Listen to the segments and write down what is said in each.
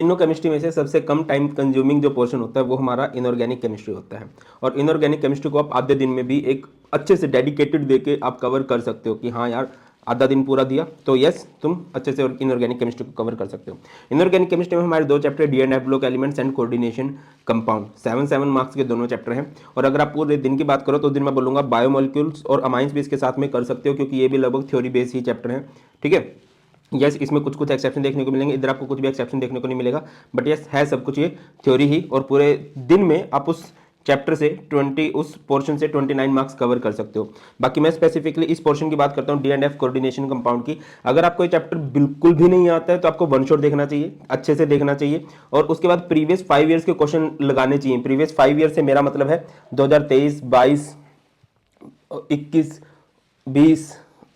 तीनों केमिस्ट्री में से सबसे कम टाइम कंज्यूमिंग जो पोर्शन होता है वो हमारा इनऑर्गेनिक केमिस्ट्री होता है। और इनऑर्गेनिक केमिस्ट्री को आप आधे दिन में भी एक अच्छे से डेडिकेटेड दे के आप कवर कर सकते हो कि हाँ यार आधा दिन पूरा दिया तो यस तुम अच्छे से इनऑर्गेनिक केमिस्ट्री को कवर कर सकते हो। इनऑर्गेनिक केमिस्ट्री में हमारे दो chapter D and F block elements and coordination compound 7 marks के दोनों चैप्टर हैं। और अगर आप पूरे दिन की बात करो तो दिन मैं बोलूँगा बायोमोलिक्यूल्स और अमाइंस भी इसके साथ में कर सकते हो, क्योंकि ये भी लगभग थ्योरी बेस्ड ही चैप्टर हैं। ठीक है, यस इसमें कुछ कुछ एक्सेप्शन देखने को मिलेंगे, इधर आपको कुछ भी एक्सेप्शन देखने को नहीं मिलेगा, बट यस है सब कुछ ये थ्योरी ही। और पूरे दिन में आप उस चैप्टर से 20 उस पोर्शन से 29 मार्क्स कवर कर सकते हो। बाकी मैं स्पेसिफिकली इस पोर्शन की बात करता हूँ D and F coordination compound की। अगर आपको ये चैप्टर बिल्कुल भी नहीं आता है तो आपको वन शॉट देखना चाहिए, अच्छे से देखना चाहिए, और उसके बाद प्रीवियस 5 ईयर्स के क्वेश्चन लगाने चाहिए। प्रीवियस 5 ईयर से मेरा मतलब है 2023, 22, 21, 20,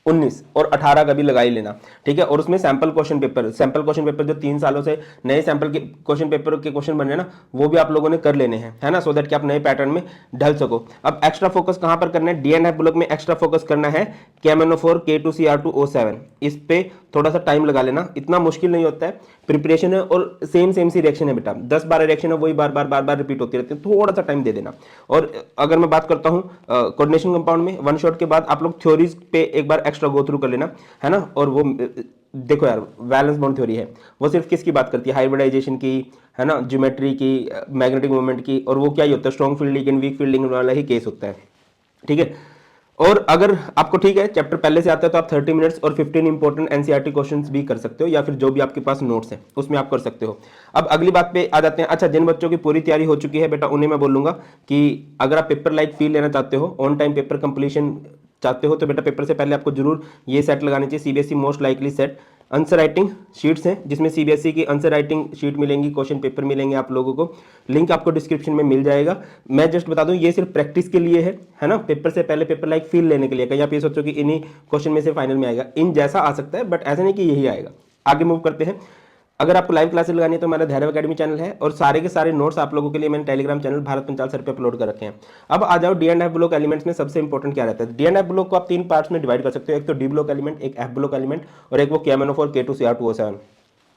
19 और 18 का भी लगा ही लेना। ठीक है, और उसमें सैंपल क्वेश्चन पेपर जो 3 सालों से नए सैंपल के क्वेश्चन पेपर के क्वेश्चन बन रहे हैं ना, वो भी आप लोगों ने कर लेने हैं, है ना, सो दैट कि आप नए पैटर्न में ढल सको। अब एक्स्ट्रा फोकस कहां पर करना है, डी एंड एफ ब्लॉक में एक्स्ट्रा फोकस करना है KMnO4 K2Cr2O7। इस पे थोड़ा सा टाइम लगा लेना, इतना मुश्किल नहीं होता है, प्रिपरेशन है और सेम सी रिएक्शन है बेटा, 10-12 रिएक्शन है, वही बार बार रिपीट होती रहती है, थोड़ा सा टाइम दे देना। और अगर मैं बात करता हूँ कोऑर्डिनेशन कंपाउंड में, वन शॉट के बाद आप लोग थ्योरीज पे एक बार एक्स्ट्रा गो थ्रू कर लेना, है ना। और वो देखो यार वैलेंस बॉन्ड थ्योरी है, वो सिर्फ किसकी बात करती है, हाइब्रिडाइजेशन की, है ना, ज्योमेट्री की, मैग्नेटिक मोमेंट की, और वो क्या ही होता है, strong field ligand weak field ligand वाला ही केस होता है। ठीक है, और अगर आपको ठीक है चैप्टर पहले से आता है तो आप 30 मिनट्स और 15 इंपॉर्टेंट एनसीईआरटी क्वेश्चंस भी कर सकते हो, या फिर जो भी आपके पास नोट्स हैं उसमें आप कर सकते हो। अब अगली बात पे आ जाते हैं। अच्छा, जिन बच्चों की पूरी तैयारी हो चुकी है बेटा, उन्हें मैं बोलूंगा कि अगर आप पेपर लाइक फील लेना चाहते हो, ऑन टाइम पेपर कंप्लीशन चाहते हो, तो बेटा पेपर से पहले आपको जरूर ये सेट लगानी चाहिए, CBSE most likely set. Answer writing sheets हैं जिसमें सीबीएसई की आंसर राइटिंग शीट मिलेंगी, क्वेश्चन पेपर मिलेंगे आप लोगों को, लिंक आपको डिस्क्रिप्शन में मिल जाएगा। मैं जस्ट बता दूं ये सिर्फ प्रैक्टिस के लिए है ना, पेपर से पहले पेपर लाइक फील लेने के लिए। कहीं आप ये सोचो कि इन्हीं क्वेश्चन में से फाइनल में आएगा, इन जैसा आ सकता है, बट ऐसा नहीं कि यही आएगा। आगे मूव करते हैं। अगर आपको लाइव क्लासेस लगानी है तो हमारा धैर्य अकेडमी चैनल है, और सारे के सारे नोट्स आप लोगों के लिए मैंने Telegram channel Bharat Panchal sir पे अपलोड कर रखे हैं। अब आ जाओ D and F block elements में सबसे इंपॉर्टेंट क्या रहता है। डी एंड एफ ब्लॉक को आप 3 पार्ट्स में डिवाइड कर सकते हो, एक तो डी ब्लॉक एलिमेंट, एक एफ ब्लॉक एलिमेंट, और एक वो KMnO4 K2Cr2O7।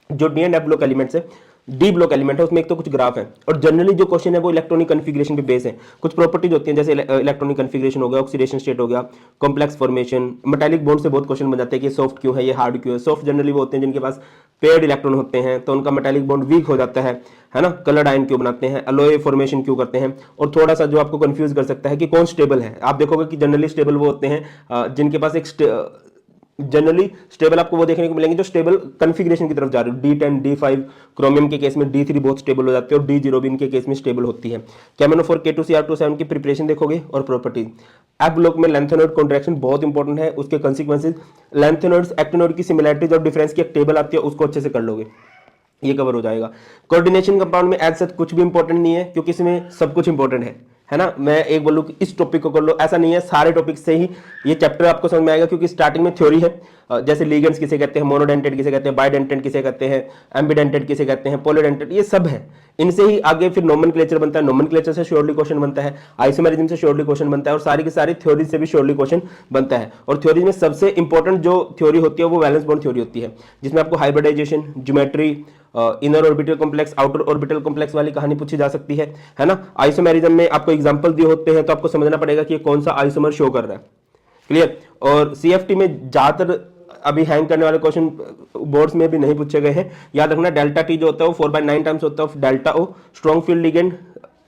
जो D and F block elements है, डी ब्लॉक एलिमेंट है, उसमें एक तो कुछ ग्राफ है, और जनरली जो क्वेश्चन है वो इलेक्ट्रॉनिक कन्फिग्रेशन पे बेस है। कुछ प्रॉपर्टीज होती हैं जैसे इलेक्ट्रॉनिक कन्फिग्रेशन हो गया, ऑक्सीडेशन स्टेट हो गया, कॉम्प्लेक्स फॉर्मेशन, मेटालिक बॉन्ड से बहुत क्वेश्चन बन जाते हैं कि सॉफ्ट क्यों है, ये हार्ड क्यों है। सॉफ्ट जनरली वो होते हैं जिनके पास पेयर्ड इलेक्ट्रॉन होते हैं तो उनका मेटालिक बॉन्ड वीक हो जाता है ना। कलर्ड आयन क्यों बनाते हैं, अलोए फॉर्मेशन क्यों करते हैं। और थोड़ा सा जो आपको कंफ्यूज कर सकता है कि कौन स्टेबल है, आप देखोगे कि जनरली स्टेबल वो होते हैं जिनके पास एक जनरली स्टेबल आपको वो देखने को मिलेंगे जो स्टेबल कॉन्फ़िगरेशन की तरफ जा रहे हो। D10, D5 क्रोमियम के केस में, D3 बहुत स्टेबल हो जाते हैं, और D0 भी इनके केस में स्टेबल होती है। KMnO4 K2Cr2O7 की प्रिपरेशन देखोगे और प्रॉपर्टीज। एफ ब्लॉक में लेंथेनॉइड कॉन्ट्रैक्शन बहुत इंपॉर्टेंट है, उसके कंसिक्वेंसेज, लेंथेनॉइड्स एक्टिनॉइड की सिमिलैरिटीज और डिफरेंस की एक टेबल आती है, उसको अच्छे से कर लोगे, ये कवर हो जाएगा। कोऑर्डिनेशन कंपाउंड में एज सच कुछ भी इंपॉर्टेंट नहीं है, क्योंकि इसमें सब कुछ इंपॉर्टेंट है ना। मैं एक बोलूँ कि इस टॉपिक को कर लो, ऐसा नहीं है, सारे टॉपिक से ही ये चैप्टर आपको समझ में आएगा, क्योंकि स्टार्टिंग में थ्योरी है, जैसे लिगेंड्स किसे कहते हैं, मोनोडेंटेट किसे कहते हैं, बाइडेंटेट किसे कहते हैं, एम्बिडेंटेट किसे कहते हैं, पॉलीडेंटेट, ये सब है। इनसे ही आगे फिर नोमेनक्लेचर बनता है, नोमेनक्लेचर से श्योरली क्वेश्चन बनता है, आइसोमेरिज्म से श्योरली क्वेश्चन बनता है, और सारी की सारी थ्योरी से भी श्योरली क्वेश्चन बनता है। और थ्योरी में सबसे इंपॉर्टेंट जो थ्योरी होती है वो वैलेंस बॉन्ड थ्योरी होती है, जिसमें आपको hybridization, geometry, inner orbital complex, outer orbital complex वाली कहानी पूछी जा सकती है ना। आइसोमेरिज्म में आपको एग्जांपल दिए होते हैं तो आपको समझना पड़ेगा कि ये कौन सा आइसोमर शो कर रहा है, क्लियर। और सीएफटी में ज्यादातर अभी हैंग करने वाले क्वेश्चन बोर्ड्स में भी नहीं पूछे गए हैं, याद रखना डेल्टा टी जो होता है वो 4/9 टाइम्स होता है डेल्टा ओ। स्ट्रॉन्ग फील्ड लिगेंड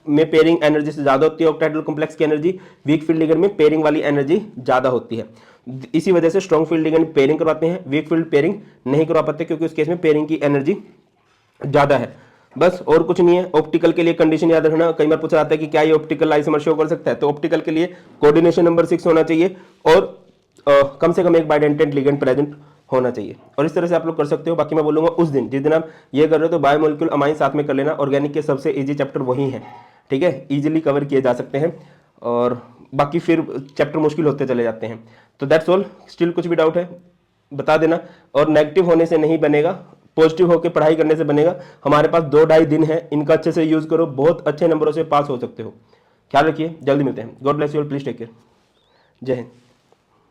में पेयरिंग एनर्जी से ज्यादा होती है, ऑक्टाहेड्रल कॉम्प्लेक्स की एनर्जी, वीक फील्ड लिगेंड में पेयरिंग वाली एनर्जी ज्यादा होती है। इसी वजह से स्ट्रॉन्ग फील्ड लिगेंड पेयरिंग करवाते हैं, वीक फील्ड पेयरिंग नहीं करवा पाते, क्योंकि उस केस में पेयरिंग की एनर्जी ज्यादा है, बस और कुछ नहीं है। ऑप्टिकल के लिए कंडीशन याद रखना, कई बार पूछा जाता है कि क्या ये ऑप्टिकल आइसोमर शो कर सकता है, तो ऑप्टिकल के लिए कोऑर्डिनेशन नंबर 6 होना चाहिए, और कम से कम एक बाइडेंटेट लिगेंड प्रेजेंट होना चाहिए। और इस तरह से आप लोग कर सकते हो। बाकी मैं बोलूंगा उस दिन जिस दिन आप ये कर रहे हो तो बायोमोलिक्यूल अमाइन साथ में कर लेना, ऑर्गेनिक के सबसे इजी चैप्टर वही है, ठीक है, इजीली कवर किए जा सकते हैं, और बाकी फिर चैप्टर मुश्किल होते चले जाते हैं। तो दैट्स ऑल। स्टिल कुछ भी डाउट है बता देना, और नेगेटिव होने से नहीं बनेगा, पॉजिटिव होकर पढ़ाई करने से बनेगा। हमारे पास 2-2.5 दिन है, इनका अच्छे से यूज करो, बहुत अच्छे नंबरों से पास हो सकते हो। ख्याल रखिए, जल्दी मिलते हैं। God bless you all, please take care, जय हिंद।